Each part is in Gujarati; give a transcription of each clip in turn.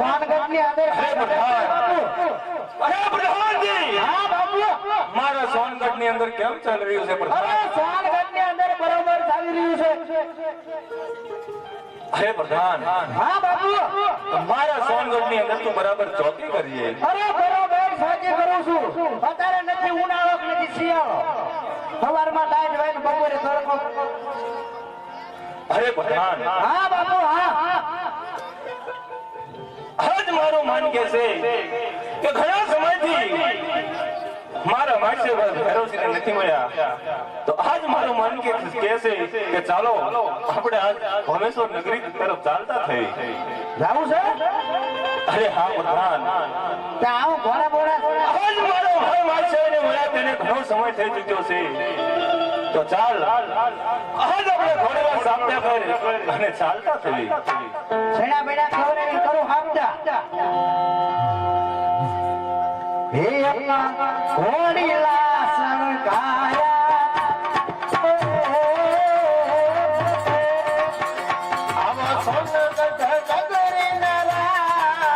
સોનગઢની અંદર અરે પ્રધાનજી હા બાપુ મારા સોનગઢની અંદર કેમ ચાલી રહ્યું છે પ્રધાન? અરે સોનગઢની અંદર બરોબર ચાલી રહ્યું છે અરે પ્રધાન હા બાપુ મારા સોનગઢની અંદર તું બરાબર ચોકી કરીએ. અરે બરોબર સાચી કરું છું. અત્યારે નથી ઉનાળો કે નથી શિયાળો. સવારમાં ટાઈટ હોય ને બપોરે તડકો. અરે પ્રધાન હા બાપુ હા આજ મારું મન કે છે કે ઘણા સમયથી મારા માસે ભૈરવસિંહને નથી મળ્યા, તો આજ મારું મન કે છે કે ચાલો આપણે આજ ભોમેશ્વર નગરી તરફ ચાલતા થઈ જાવું છે. અરે હા પ્રધાન ત્યાં આવો ઘોડા બોડા આજ મારો ભાઈ માસે મળ્યા તેને ઘણો સમય થઈ ચૂક્યો છે, તો ચાલ આજ આપણે ઘોડેલા સામના કરી અને ચાલતા થઈ. છેડા બેડા ખવડાવી કરું હામજા હે અપ્પા ઘોડીલા સંકાયા આવા સોનગઢ નગરી નરાજી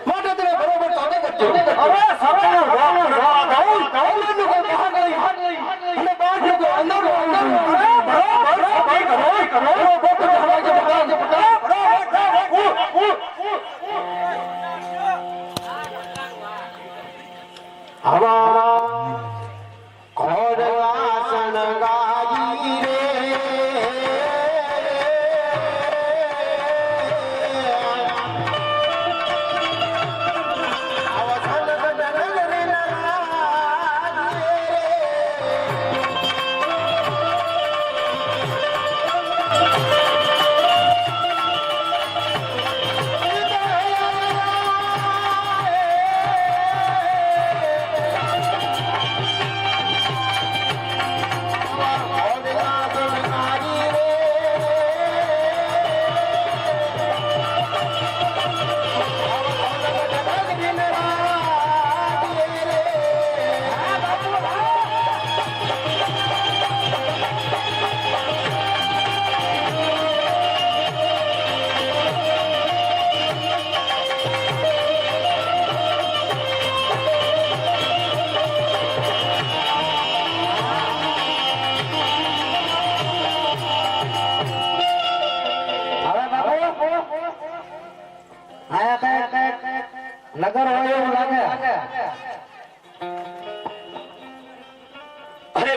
માટે તમે બરોબર ચાલે કરજો. હવે સવારે અને બાર લોકો અંદર હવા ઘોડવા સણગા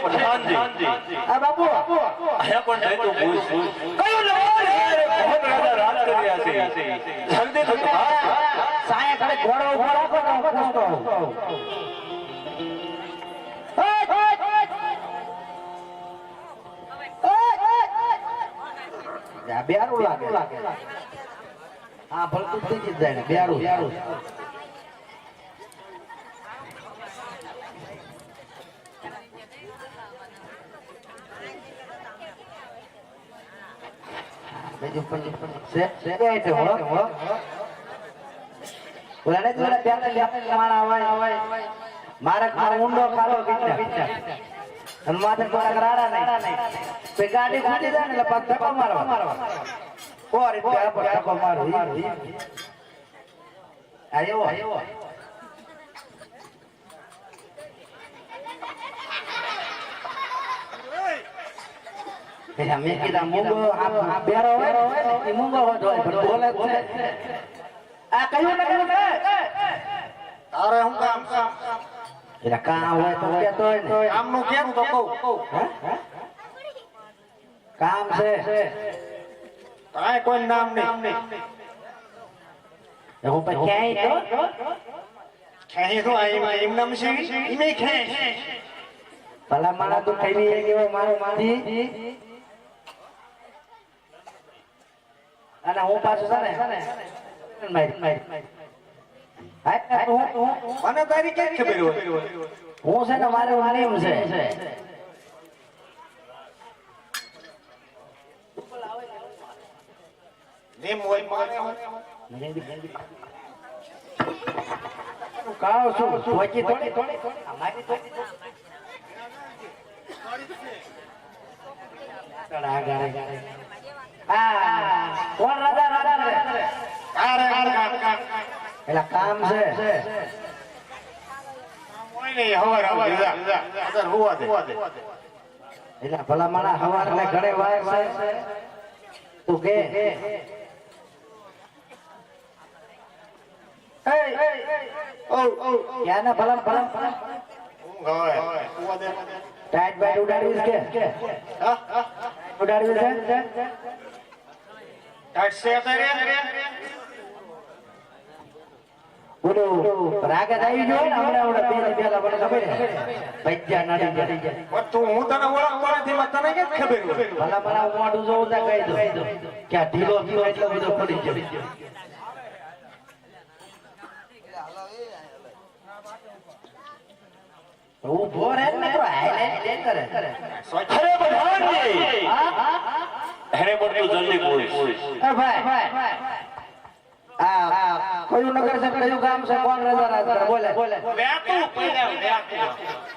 પ્રધાનજી આ બાપુ અહીંયા પણ જઈ તો પૂછ કયું લવાલ યારે મોહન રાજા રાજ કરી રહ્યા છે જલ્દી તો સાયા ખડે ઘોડો ઉભો રાખો તો હું પૂછતો હોઉં. આ બેરું લાગે હા ભલતું થઈ જ જાય ને બેરું બીજું પણ છે છે હો ઓલાને જોડે ત્યાં માણા આવે મારે ઊંડો ખાલો બીચા અને માથે થોડાક રાડા નહીં તે ગાડી ખૂટી જાય ને એટલે પગ ધક્કો મારવા ઓરે પેર પર ધક્કો મારો આયો મેં કીધા મૂંગો આ બેરો હોય એ મૂંગો હોય બોલે છે આ કયું ને કયું તારે હું કામ એટલે કામ હોય તો કેતો હોય ને કામ નું કેમ તો કહું કામ છે કાંઈ કોઈ નામ નહીં હું પછી ક્યાંય તો ખેહી તો એમ નામ છે ઈમે ખે ભલા મારા તું ખાઈ ગયો મારો માથી અને હું પાછું છે ને મને તારી કેમ ખબર હોય હું છે ને મારે મારી એમ છે નેમ હોય મારે કાવ છું થોડી થોડી અમારી થોડી કોણ રાજા રાજા એટલે કામ છે એટલે ભલા માણા હવાર ને ઘરે વાર છે તું કે ક્યાં ના ભલા ભલા ટાઈટ બાઈટ ઉડાડવી કે ઉડાડવી બોલો રાગત આવી ગયો ને હમણાં બે પેલા મને ખબર ભૈયા નાડી જાય તું હું તને ઓળખતો નથી તને કેમ ખબર ભલા મારા મોઢું જોઉં ત્યાં કહી દો કે આ ઢીલો થયો એટલો બધો પડી ગયો ઉભો રહે ને તો હાઈલાઈટ કરે અરે પ્રધાનજી અરે પણ તું જલ્દી બોલ ભાઈ કયું નગર છે કયું ગામ છે કોણ રાજા રાજા બોલે વ્યાકું પહેલા વ્યાકું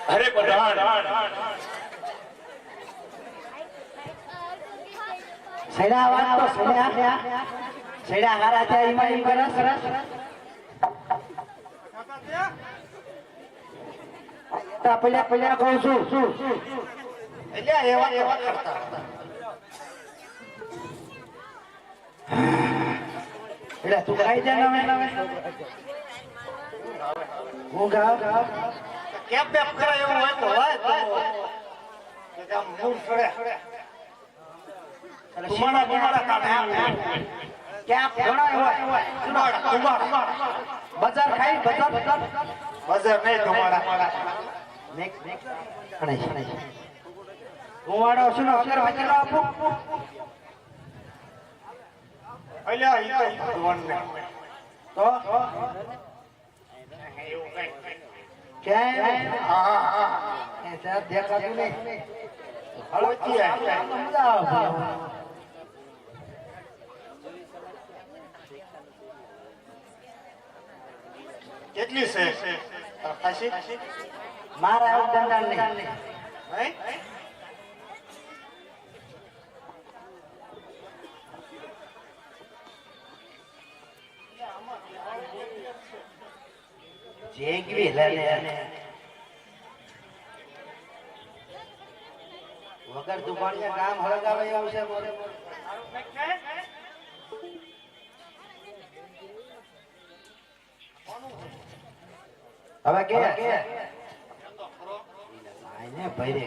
અરે પ્રધાન સૈડા વાત તો સૈડા હારા ત્યાં ઈમાં ઈ કરસ તા પહેલા કહું છું એટલે એવા કરતા એટલે તું ખાઈ જા નવે હું ગાવ કેપ બેપ કરે એવું હોય તો હોય તો કામ મૂળ છોડે તુમાડા કાઢે ક્યાં ઘણા હોય તુમાડા બજાર ખાઈ બજાર બજાર નહીં તુમાડા હું વાળો શું અગર વાંચેલો આપું અલ્યા ઈ તો ભગવાનને તો એવું કઈ ક્યાંય હા હા એ ત્યાં દેખાતું નહીં હળોથી મજા આવે કેટલી છે ખાસી મારા આવું ધંધા નહીં હે જેગવી લને વગર દુકાનિયા કામ હળગાવે એવું છે મોરે હવે કે આને ભરે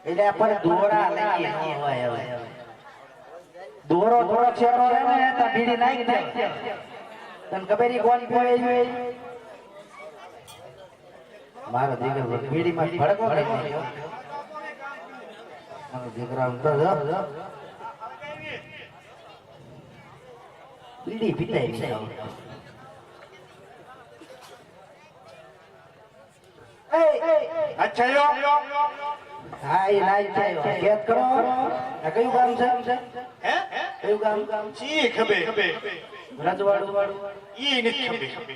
એટલે આપણે દોરા લઈએ ન હોય હવે દોરો થોડો છેડો છે ને તો ભીડી નાખી દે તને ખબર ઈ કોણ પીવે મારો દીકરો ભીડીમાં ભડકો કરી નાખ્યો મારો દીકરા ઊંધો જો બીડી પીતાય નહીં અચ્છા યો હા એ નાઈ થયો કેત કરો આ કયું ગામ છે હે કયું ગામ ચી ખબે રજવાડું ઈ નથી ખબે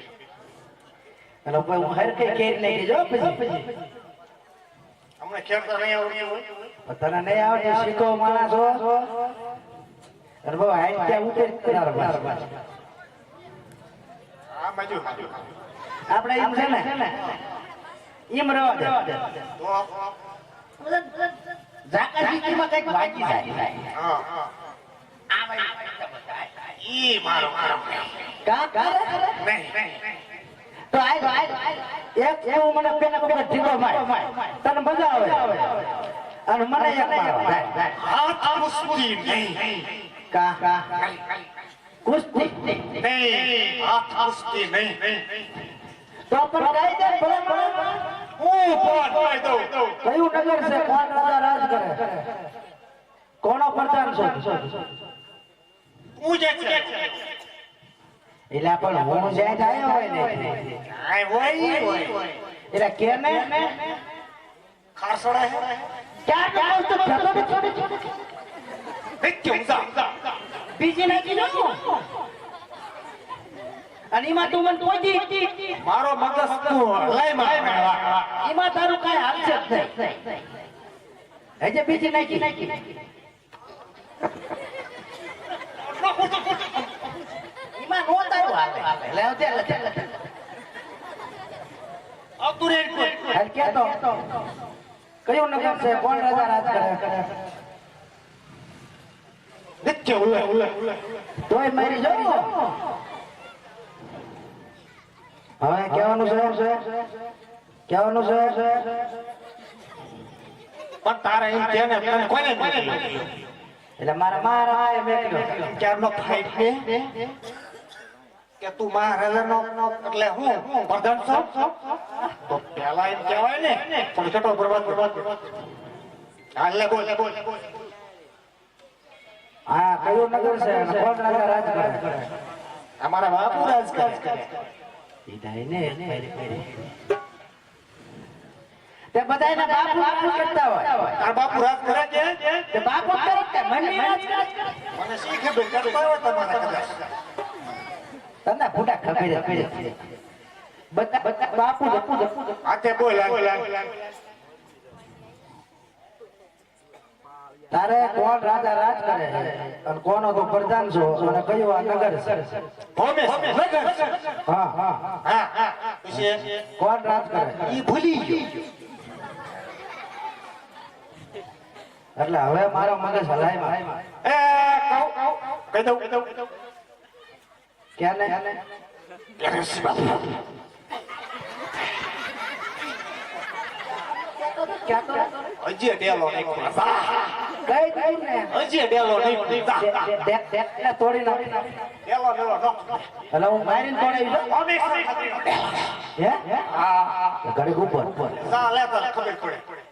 અને કોઈ હું હર કઈ કેર લઈ જો પછી હમણે ખેડતા નહીં આવડતું હોય તને નહીં આવડે શીખો માણસ હો અને બહુ હાઈટ ત્યાં ઉતરી કરાર બસ આ બાજુ આપણે એમ છે ને એમ રહો દે તો જાકાજીમાં કઈક વાગી જાય હા ઈ મારો કા કા નહીં તો એક એવું મને પેલા પેલા ઢીકો માર તને મજા આવે અને મને એક મારો હાથ મુસ્તી નહીં કા કા કુસ્તી નહીં હાથ મુસ્તી નહીં તો પણ કાયદે બરાબર હું પણ કહી દઉં કયું નગર છે કોણ રાજા રાજ કરે કોનો પ્રધાન છે હું જે છે એટલે પણ હું જ્યાં જાય હોય ને આય હોય એટલે કે ને ખારસડા હે ક્યાં તો ફેતો કેમ જા બીજી નાખી દો અને એમાં તું મને પહોંચી મારો મગજ તું લઈ માર એમાં તારું કઈ હાલશે જ નહીં હજે બીજી નાખી એમાં નો તારું હાલે લેવ દે આવતું રે હાલ કે તો કયું નગર છે કોણ રાજા રાજ કરે દેખે ઉલે તોય મારી જો હવે કહેવાનું છે કહેવાનું છે પણ તારે એમ કે ને તને કોને એટલે મારા મારા એ મેક્યો ક્યારનો ફાઈટ ને કે તું મહારાજાનો એટલે હું પ્રધાન છો તો પહેલા એમ કહેવાય ને પણ કેટલો બરબાદ હાલ લે બોલ હા કયું નગર છે અને કોણ રાજા રાજ કરે અમારા બાપુ રાજ કરે સીધાઈને તે બધાયને બાપુ બાપુ કરતા હોય તાર બાપુ રાજ કરે છે તે બાપુ કરે કે મને રાજ કરે મને શીખે બે કરતા હોય તમારે કદાચ તને ફૂટા ખબર બધા બાપુ આતે બોલ તારે કોણ રાજા રાજ કરે અને કોનો તો પ્રધાન છો અને કયો આ નગર છે હોમે નગર હા હા હા પછી કોણ રાજ કરે ઈ ભૂલી ગયો એટલે હવે મારો મગજ હલાય માં એ કહી દઉં ક્યાં ને ઋષિ બાપુ ક્યાં તો હજી ટેલો નાખ્યો ગઈ તું ને હજી ડેલો નહીં દેખ તોડી નાખ ડેલો એટલે હું મારીને તોડાવી દઉં અમે હે હા ઘડીક ઉપર જા લે તો ખબર પડે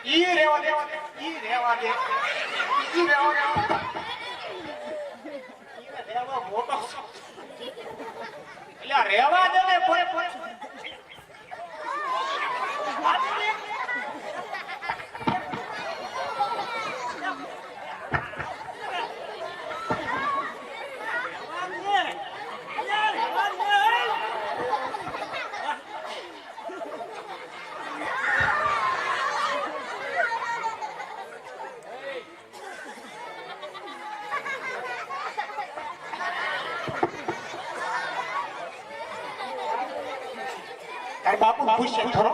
ઈ રેવા દે મોટો એટલે રેવા દે ને તાર બાપુ ખુશ છે ખરો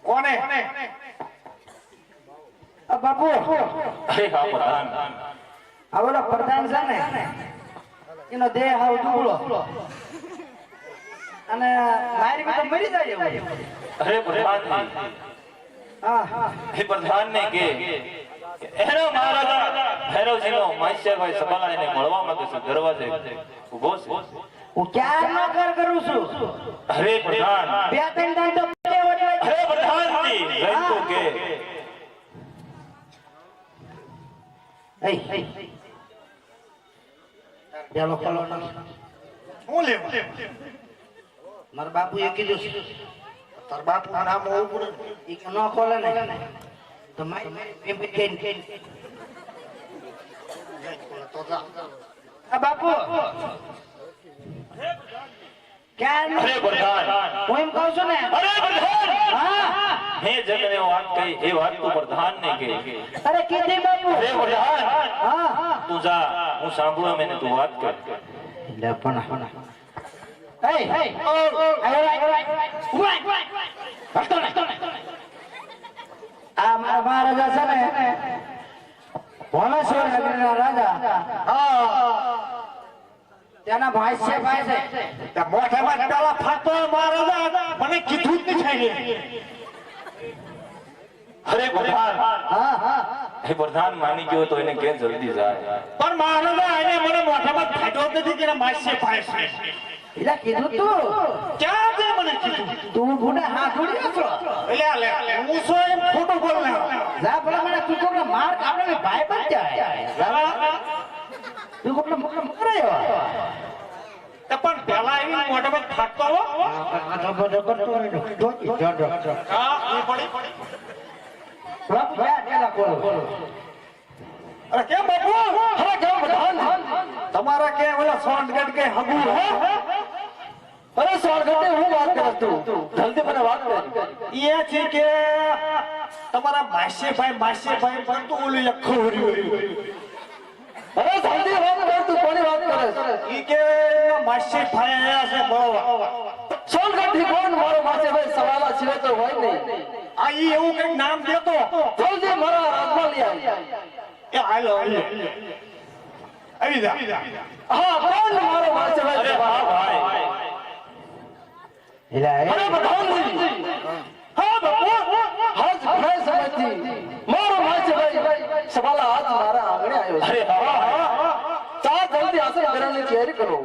કોને આ બાપુ અરે હા પ્રધાન આ બોલો પ્રધાન છે ને એનો દેહ હાવ દુબળો અને મારી તો મરી જાય એવું. અરે પ્રધાન હા હે પ્રધાન ને કે એનો મહારાજા ભૈરવજીનો માસ્યભાઈ સબાલાને મળવા માંગે છે દરવાજે ઊભો છે. હું ક્યાં ન કરું છું અરે પ્રધાન બે ત્રણ દાન તો પડે વળે. અરે પ્રધાનજી જયંતુ કે એય ચાલો ખોલો હું લેવા મારા બાપુએ કીધું છે તાર બાપુ નામ હોવું ઈ કે ન ખોલે ને તો એમ કેન તો જા આ બાપુ ક્યાં અરે પ્રધાન હું એમ કહું છું ને અરે પ્રધાન હા હે જગને વાત કહી એ વાત તું પ્રધાન ને કે અરે કીધી બાપુ અરે પ્રધાન હા તું જા હું સાંભળું મેને તું વાત કર લે પણ આ મારા મહારાજા છે ને ભોમેશ્વર નગરના રાજા તેના ભાઈ છે ત્યાં મોઢામાં પેલા ફાટો મહારાજા મને કીધું જ નહીં અરે પ્રધાન હા હે પ્રધાન માની ગયો તો એને કે જલ્દી જાય પણ મહારાજા એને મને મોઢામાં ફાટો જ નથી કે માસી ભાઈ છે એટલે કીધું તું ક્યાં છે મને કીધું તું ગુને હાથ ઉડી છો એટલે હું સો એમ ખોટું બોલને જા ભલા મને તું કોને માર આપણે ભાઈ બન જાય તું કોને મકરાયો તો પણ પેલા એવી મોઢામાં ફાટતો હો હા એ પડી અરે કેમ બાપુ અરે કેમ પ્રધાન તમારા કે ઓલા સોનગઢ કે હગુ હે અરે સોનગઢ હું વાત કરું તું જલ્દી મને વાત કર એ છે કે તમારા માસીભાઈ પણ તો ઓલું લખો અરે જલ્દી વાત કર તું કોની વાત કરે ઈ કે માસીભાઈ આયા છે મળવા સોનગઢ થી કોણ મારો માસીભાઈ સવાલા છે તો હોય નહીં આ ઈ એવું કઈક નામ દેતો જલ્દી મારા રાજમાં લઈ આવ એ હાલો આવી જા હા કોણ મારો માસીભાઈ અરે હા ભાઈ એલા અરે પ્રધાનજી હા બાપુ હાજ ઘણા સમયથી મારો માસીભાઈ સવાલા આજ મારા આંગણે આવ્યો છે અરે હા ચા જલ્દી આસન કરવાની તૈયારી કરો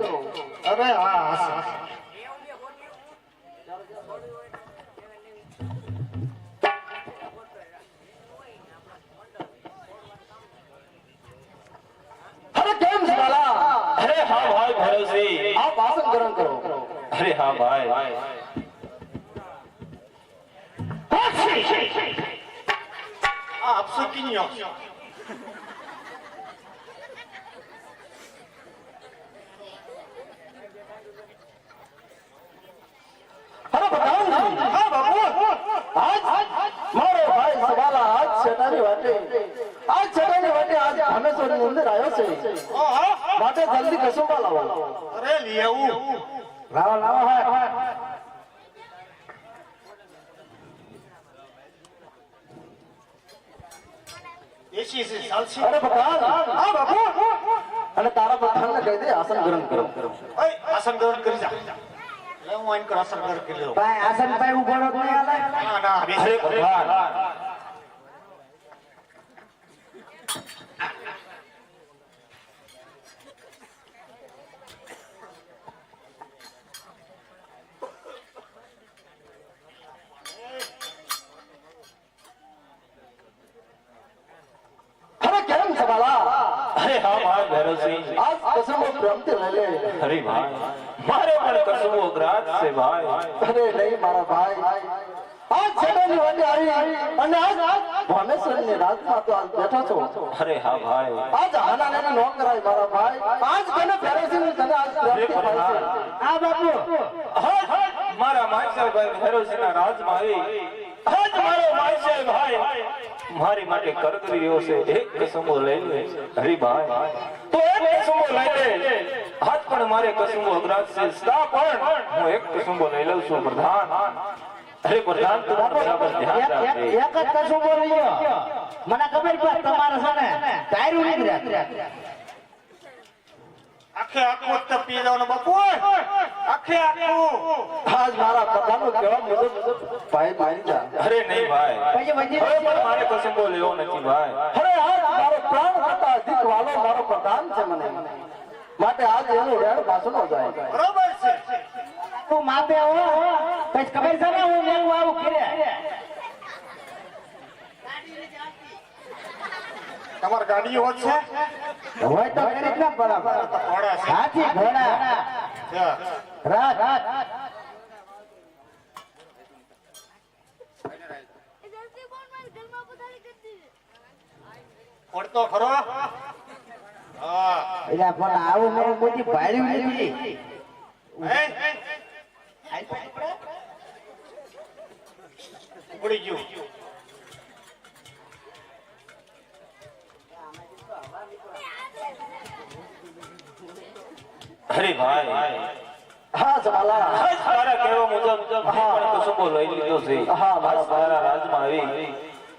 અરે હા અરે કેમ સવાલા અરે હા ભાઈ ભૈરવજી આપ આસન ગ્રહણ કરો અરે હા ભાઈ આપસો કિન્યો અરે પ્રધાનજી હા બાપુ મારો ભાઈ સવાલા આજ છેટાની વાટે આજ હમેશ્વરની અંદર આવ્યો છે માટે જલ્દી કસુંબા લાવો અરે લેવું લાવો હા એસી છે ચાલશે અરે પ્રધાન હા બાપુ અને તારા પ્રધાનને કહી દે આસન ગ્રહણ કરો ઓય આસન ગ્રહણ કરી જા લે હું આઈને કર અસર કર કે લ્યો ભાઈ આસન ભાઈ ઉભો રહો કોઈ આલે ના ના અરે બેસી પ્રધાન અરે કેમ છે બાલા અરે હા ભાઈ ભૈરવસિંહ આજ કસમો પ્રેમથી લઈ લે અરે ભાઈ મારે પણ કસમો ગ્રાજ છે ભાઈ અરે નહીં મારા ભાઈ આજ છેડાની વાટે આવી અને આજ ભોમેશ્વરની રાતમાં તો આજ બેઠો છો અરે હા ભાઈ આજ હાનાને નો કરાય મારા ભાઈ આજ તને ફેરવીને તને આજ પ્રેમથી થાય છે આ બાપુ મારા માનસાભાઈ ભૈરવસિંહના રાજમાં આવી આજ મારો માનસાભાઈ મારી માટે કરગરી રહ્યો છે એક કસમો લઈ લે હરિભાઈ તો એક કસમો લઈ લે આજ પણ મારે કસમો અગ્રાજ છે સદા પણ હું એક કસમો લઈ લઉં છું પ્રધાન અરે પ્રધાન તું પણ બરાબર ધ્યાન રાખજે એક જ કશું બોલી ગયો મને ખબર પડ તમારે છે ને ટાયરું નીકળ્યા આખે આખું તો પી જવાનું બાપુ આખે આખું આજ મારા પ્રધાનનું કહેવા મુજબ ભાઈ માની જા અરે નહીં ભાઈ પછી વજી હવે પણ મારે કસમો લેવો નથી ભાઈ અરે આજ મારો પ્રાણ કરતા અધિક વાલો મારો પ્રધાન છે મને માટે આજ એનું રેડ પાછું ન જાય બરોબર છે તું માપે હો પછી ખબર છે ને હું મેલું આવું કરે તમારી ગાડી હોત છે હોય તો કરી જ ના બરાબર તો ઘોડા છે હાથી ઘોડા જા. રાત જલ્દી બોલ મારે ઘરમાં પથારી કરી દીધી પડતો ખરો હા એટલે પણ આવું મેં બધી ભાડ્યું નથી હે? ઉગડી ગયું અરે ભાઈ હા જમાલા આજ તારા કહેવા મુજબ હું પણ કસમો લઈ લીધો છે હા, આજ તારા રાજમાં આવી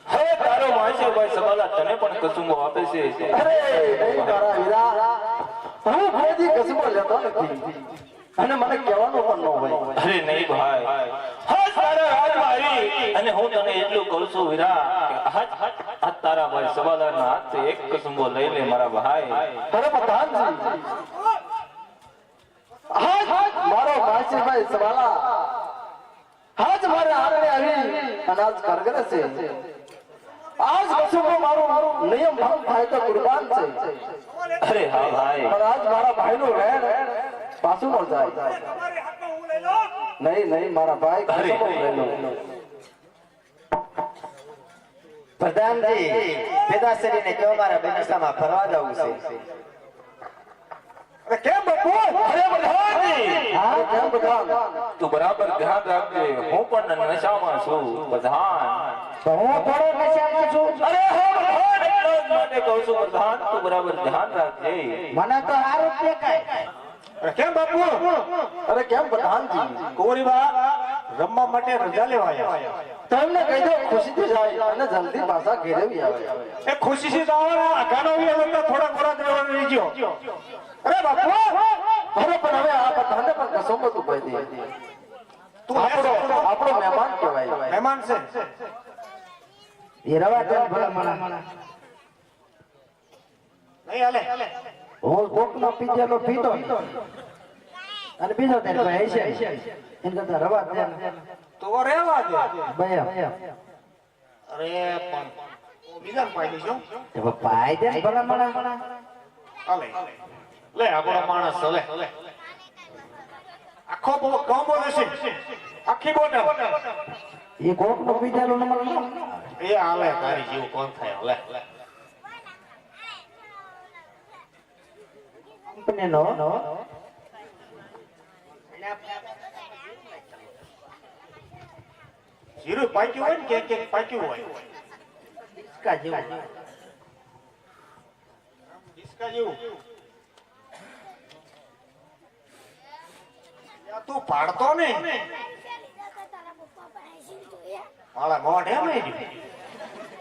હવે તારો માનસાભાઈ સવાલા તને પણ કસમો આપે છે અરે નહીં મારા વીરા હું કોઈ કસમો લેતો નથી અને મને કહેવાનું પણ ન હોય અરે નહીં ભાઈ આજ તારા રાજમાં આવી અને હું તને એટલું કહું છું વીરા કે આજ તારા ભાઈ સવાલાના હાથથી એક કસમો લઈ લે મારા ભાઈ અરે પ્રધાનજી હાજ મારો માસીભાઈ સવાલા હાજ મારે આંગણે આવી અને આજ કરગરે છે આજ કસમો મારો નિયમ ભંગ થાય તો કુરબાન છે અરે હા ભાઈ પણ આજ મારા ભાઈનું રેણ પાછું ન જાય નહીં નહીં મારા ભાઈ કસમો લઈ લો પ્રધાનજી પિતાશ્રીને કહો મારા બેનસ્તામાં ફરવા જવું છે અરે કેમ બાપુ અરે પ્રધાનજી હા કેમ પ્રધાન તું બરાબર ધ્યાન રાખજે હું પણ નશામાં છું પ્રધાન તો હું થોડો નશામાં છું અરે હું પ્રધાન એટલો જ માટે કહું છું પ્રધાન તું બરાબર ધ્યાન રાખજે મને તો હારું જ દેખાય અરે કેમ બાપુ અરે કેમ પ્રધાનજી કોરીબા રમવા માટે રજા લેવા આવ્યા તમને કહી દો ખુશીથી જાય અને જલ્દી પાછા ઘેરવી આવે એ ખુશી થી આવવાના આઘાનો વ્યા થોડા થોડા દેવાનું રહીજો અરે બાપુ અરે પણ હવે આ બધાને પણ કસમો તું કહી દે તું આપણો મહેમાન કહેવાય મહેમાન છે એ રવા દે ભલા મને નહીં હાલે હું કોકનો પીધેલો પીધો અને બીજો તેને ભાઈ છે એને કરતા રવા દે તો રહેવા દે ભાઈ અરે પણ બીજા પાઈ દેજો ભાઈ દે ને ભલા મને હાલે લે આપણો માણસ લે આખો કોમ્બો દેશે આખી બોટલ એ કોકનો પીધેલો નંબર એ હાલે તારી જેવું કોણ થાય લે કંપનીનો જીરું પાક્યું હોય ને કે પાક્યું હોય હિસકા જેવું હિસકા જેવું યા તું પાડતો ને તારા પપ્પા પાસે જોયા મારા મોઢ એમ નહીં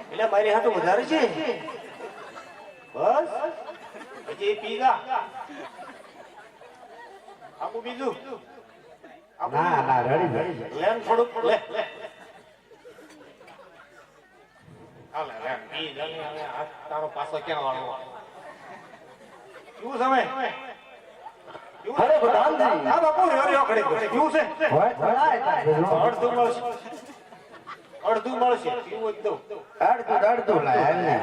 એટલે મારી હાટું વધારે છે બસ હજી પીઝા આપું બીજું ના ના રડી લે ને થોડુંક લે હાલે લે ઈ જલ્દી હવે હાથ તારો પાછો ક્યાં વાળવો શું સમય અરે પ્રધાનજી હા બાપુ રહ્યો ઘડી શું છે હોય થોડા અડધું મળશે અડધું મળશે પીવું જ દઉં અડધું લાય ને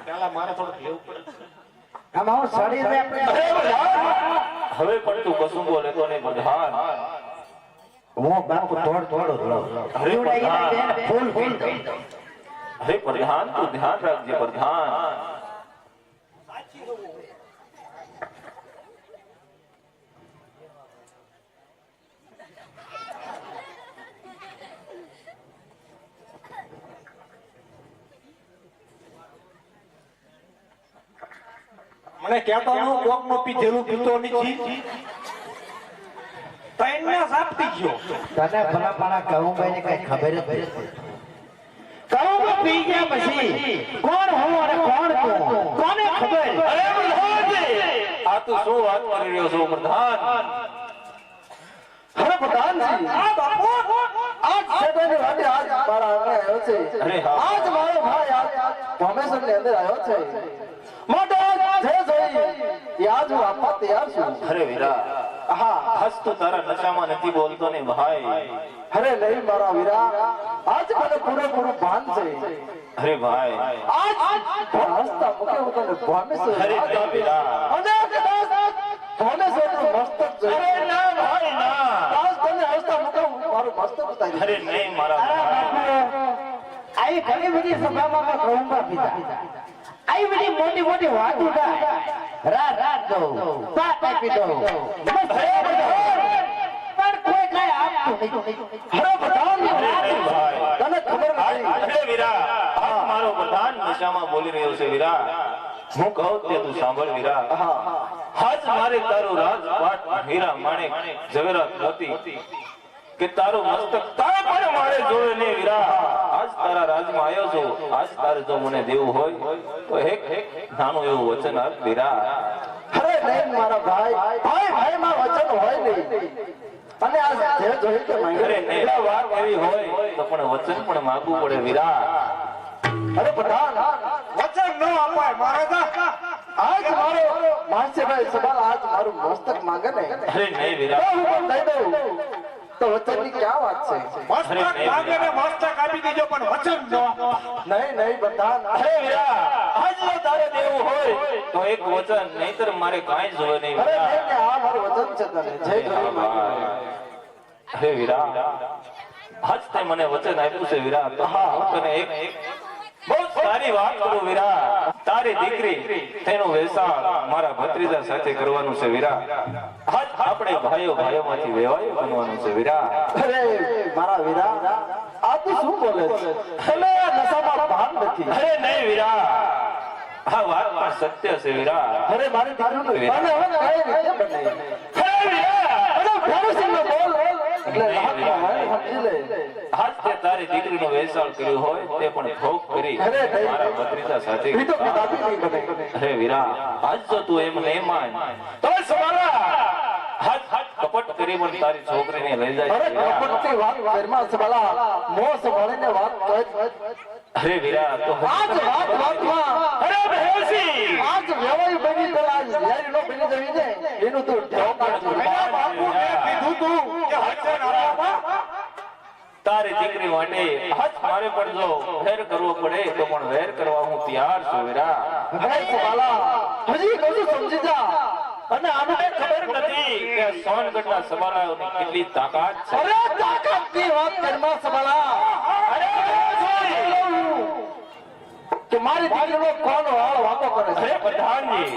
પેલા મારે થોડુંક લેવું પડે આમાં હું સડી મે હવે પણ તું કશું બોલે તો નહીં પ્રધાન. હું બાપુ થોડું ફૂલ અરે પ્રધાન તું ધ્યાન રાખજે પ્રધાન. મને કહેતો નો કોક નો પીધેલું પીતો નથી ત્રણ ના સાપતી ગયો તને ભલા પાણા કહું ભાઈ ને કઈ ખબર જ નથી કહું પી ગયા પછી કોણ હું અને કોણ તું કોને ખબર અરે પ્રધાનજી આ તું શું વાત કરી રહ્યો છો પ્રધાન? અરે પ્રધાનજી આ બાપુ આજ સેટાની વાતે આજ મારા આંગણે આવ્યો છે અરે હા. આજ મારો ભાઈ આજ ભોમેશ્વર ની અંદર આવ્યો છે માટે જે જોઈ એ આજ હું આપવા તૈયાર છું. અરે વીરા હા હસ તું તારા નશામાં નથી બોલતો ને ભાઈ. અરે નહીં મારા વીરા આજ મને પૂરેપૂરું ભાન છે અરે ભાઈ આજ હસતા મુકે હું તને ભોમેશ્વર અરે યાદ નહીં આપીશ. વીરા. અને કદાચ ભોમેશ્વરનું મસ્તક જોઈ અરે ના ભાઈ ના. આજ તને હસતા મુકે હું મારું મસ્તક ઉતારી અરે નહીં મારા ભાઈ. આવી ઘણી બધી સભામાં કહું પીધા આવી બધી મોટી મોટી વાતો થાય રાત દો પાટ આપી દો પણ કોઈ કઈ આપતું નહીં. અરે પ્રધાન અરે નહીં ભાઈ. તને ખબર નથી અરે વીરા આ મારો પ્રધાન નશામાં બોલી રહ્યો છે વીરા. હું કહું તે તું સાંભળ વીરા. આજ મારે તારું રાજપાટ હીરા માણેક ઝવેરાત મોતી કે તારું મસ્તક તારા પણ મારે જોડે ને વીરા. આજ તારા રાજમાં આવ્યો છો. આજ તારે જો મને દેવું હોય તો એક નાનું એવું વચન આપ વીરા. અરે નહીં મારા ભાઈ ભાઈ માં વચન હોય નહીં અને આ જે જોઈ કે માંગે અરે નહીં વાત એવી હોય તો પણ વચન પણ માંગવું પડે વીરા. અરે પ્રધાન વચન ન અપાય મહારાજા આજ મારો માસીભાઈ સવાલ આજ મારું મસ્તક માંગે ને અરે નહીં તો વીરા. હું પણ દઈ દઉં તો વચનની ક્યાં વાત છે મસ્તક માંગે ને મસ્તક આપી દીજો પણ વચન ન નહીં નહીં પ્રધાન અરે વીરા આજ જો તારે દેવું હોય તો એક વચન નહીતર મારે કાંઈ જોવે નહીં અરે વીરા. નહીં ને આ મારું વચન છે તને જે જોઈ માંગે અરે વીરા આજ તે મને વચન આપ્યું છે વીરા તો હું તને એક બહુ સારી વાત કરું વીરા. તારી દીકરી તેનું વેચાણ મારા ભત્રીજા સાથે કરવાનું છે વીરા. આજ આપણે ભાઈઓ ભાઈઓમાંથી વેવાયો બનવાનું છે વીરા. અરે મારા વીરા આ તું શું બોલે છે તને આ નશામાં ભાન નથી અરે નહીં વીરા આ વાત પણ સત્ય છે વીરા. અરે મારી દીકરીનું અને હવે કઈ રીતે બને અરે વીરા અરે ભેરુસિંહનો બોલ એટલે રાહતમાં હોય સમજી લે આજ તે તારી દીકરીનું વેચાણ કર્યું હોય તે પણ ભોગ કરી મારા ભત્રીજા સાથે એ તો કદાપી નહીં બને અરે વીરા આજ જો તું એમ નહીં માન તો સવાલા હાથ કપટ કરી પણ તારી છોકરીને લઈ જાય અરે છે વીરા. કપટની વાત ઘરમાં સવાલા મોં સંભાળીને વાત કહે અરે વીરા તો આજ વાતમાં અરે ભેરસી આજ વ્યવહાર બની પેલા આજ યારી નો બની જવી છે એનું તું ઠેવ કાઢ બાપુને કીધું તું કે વચન આપવા તારી દીકરી માટે હાથ મારે પણ જો વેર કરવો પડે તો પણ વેર કરવા હું તૈયાર છું વીરા. અરે સવાલા હજી કશું સમજી જા અને આને ખબર નથી કે સોનગઢના સવાલાઓની કેટલી તાકાત છે. અરે તાકાતની વાત ઘરમાં સવાલા અરે કે મારી દીકરીનો કોણ વાળ વાતો કરે છે અરે પ્રધાનજી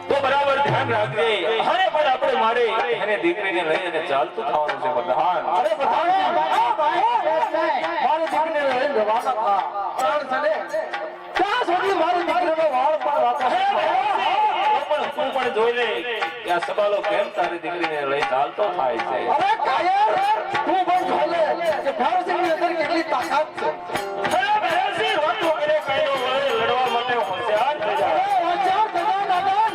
તો બરાબર ધ્યાન રાખજે. હવે પણ આપણે મારે એને દીકરીને લઈ અને ચાલતું થવાનું છે પ્રધાન. અરે પ્રધાનજી મારી દીકરીને લઈને રવાના થા કારણ છે ને ત્યાં સુધી મારી દીકરીનો વાળ પણ વાતો તો પણ તું પણ જોઈ લે કે આ સવાલો કેમ તારી દીકરીને લઈ ચાલતો થાય છે. અરે કાયર તું પણ જોલે કે ભારતની અંદર કેટલી તાકાત છે અરે ભેરસી વાતો કરે કઈનો વડે લડવા માટે હોશિયાર થઈ જા. અરે હોશિયાર થજો નાદાન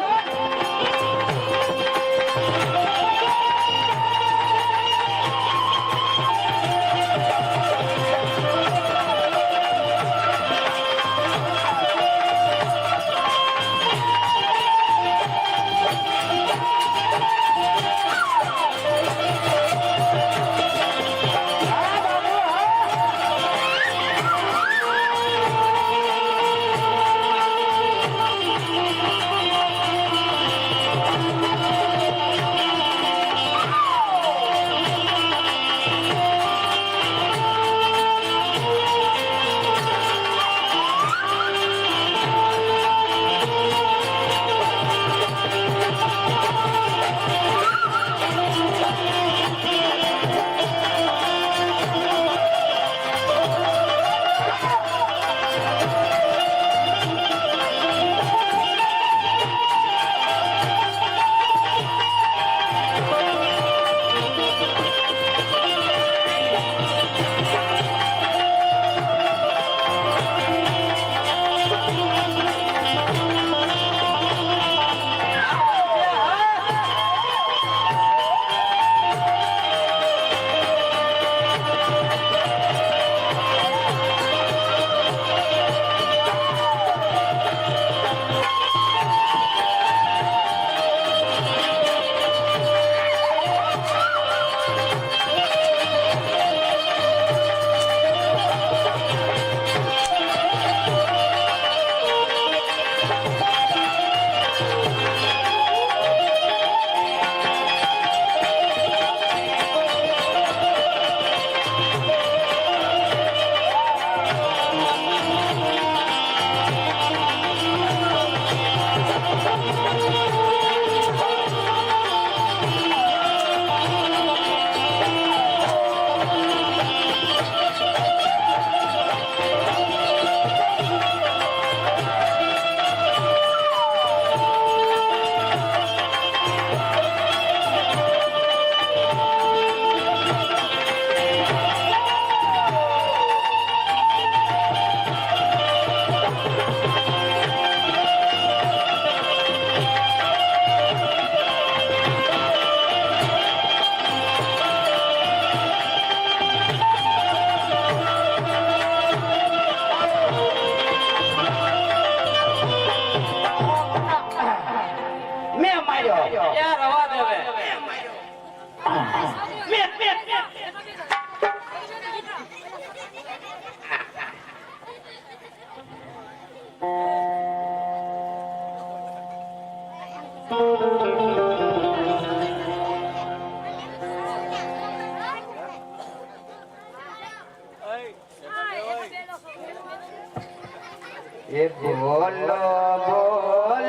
એ બોલો બોલ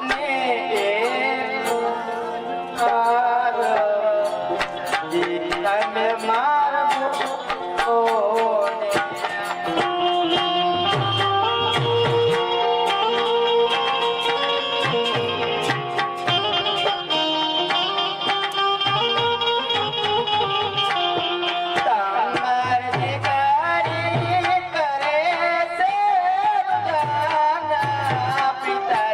ને તમે માર પિતા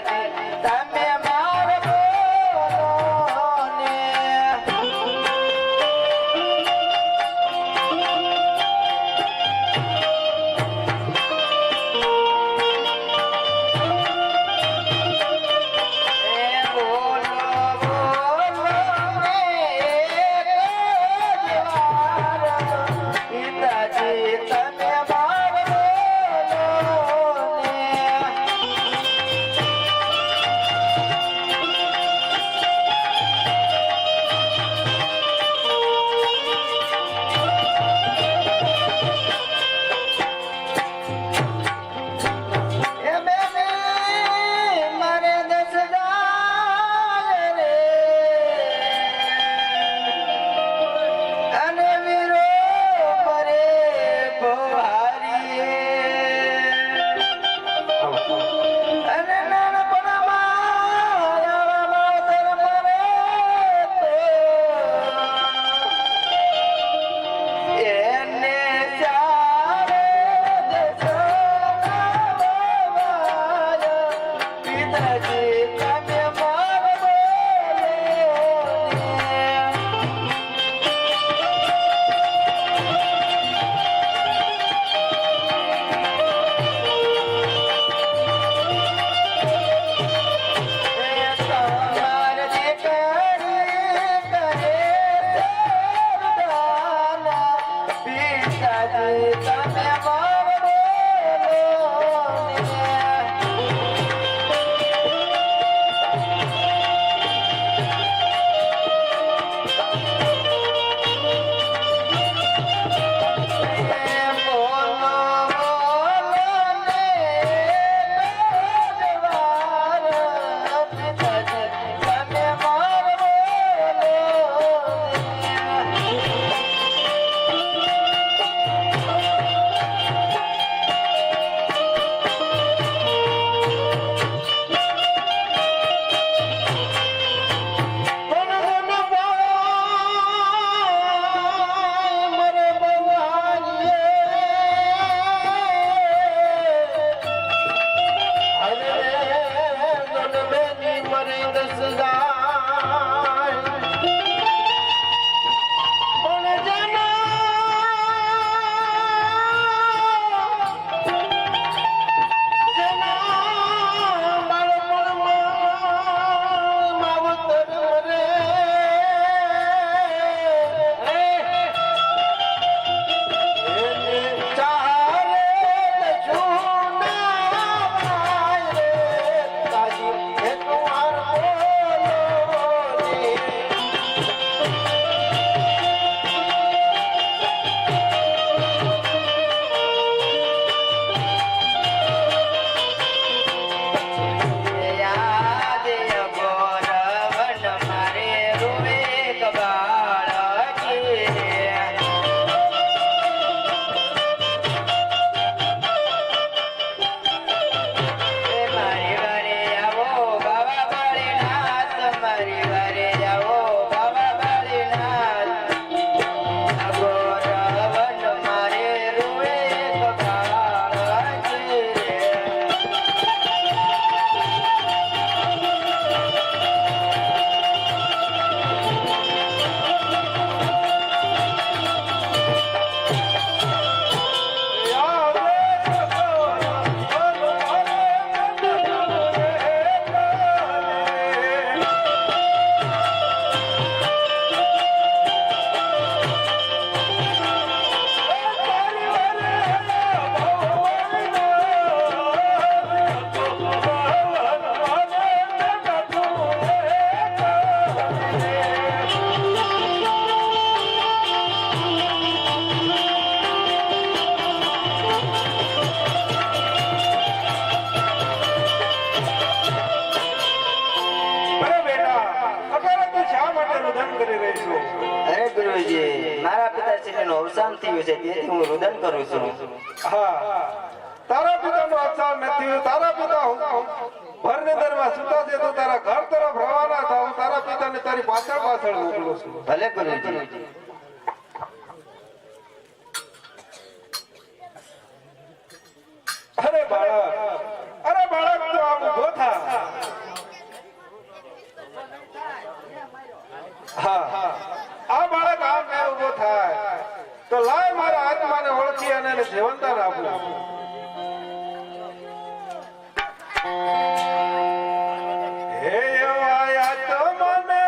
પિતાશ્રીનું અવસાન થયું છે તેથી હું રુદન કરું છું. હા તારા પિતાનું અવસાન નથી તારા પિતા ભરનેદરમાં સુતા છે તો તારા ઘર તરફ રવાના થાવ તારા પિતાને તારી પાછળ પાછળ મોકલું છું. ભલે ગુરુજી. અરે બાળક તો આમ ઉભો થા. હા આ બાળક આમ ને ઉભો થાય તો લાય મારા આત્માને ઓળખી અને એને જીવનદાન આપું. હે એવા આત્માને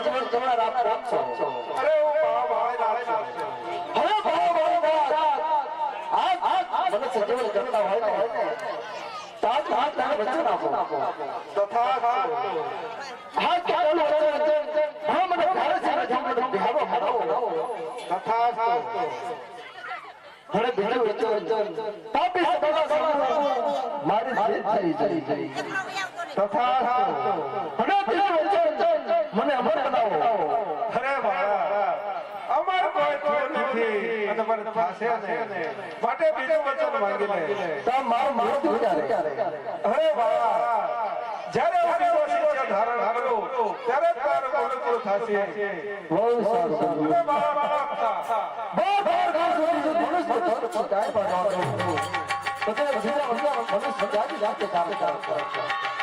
જીવન તમારા રામ રાખશો અરે ઓ ભાઈ રાખજો હવે મનુષ્ય જીવન કરતા હોય ને તાજ હાથ તારે વચન આપો તથા હાથ ચાલુ વચન હા મને ભારે છે મને બિહારો બનાવો તથા હવે બીજું વચન પાપી સભા મારી જીત થઈ જઈ તથા હવે બીજું વચન મને અમર બનાવો અરે ભાઈ અમાર કોઈ થયું નથી અને મને થાશે ને માટે બીજું વચન માંગી લે તા મારું મૃત્યુ વિચારે અરે ભાઈ જ્યારે હું શિષ્ય ધારણ કરું ત્યારે જ તારું મૃત્યુ થશે બહુ સારું અરે બાબા બહુ મનુષ્ય કાય પણ તો તે બીજા મનુષ્ય જાતિ જાતે કામ કરે છે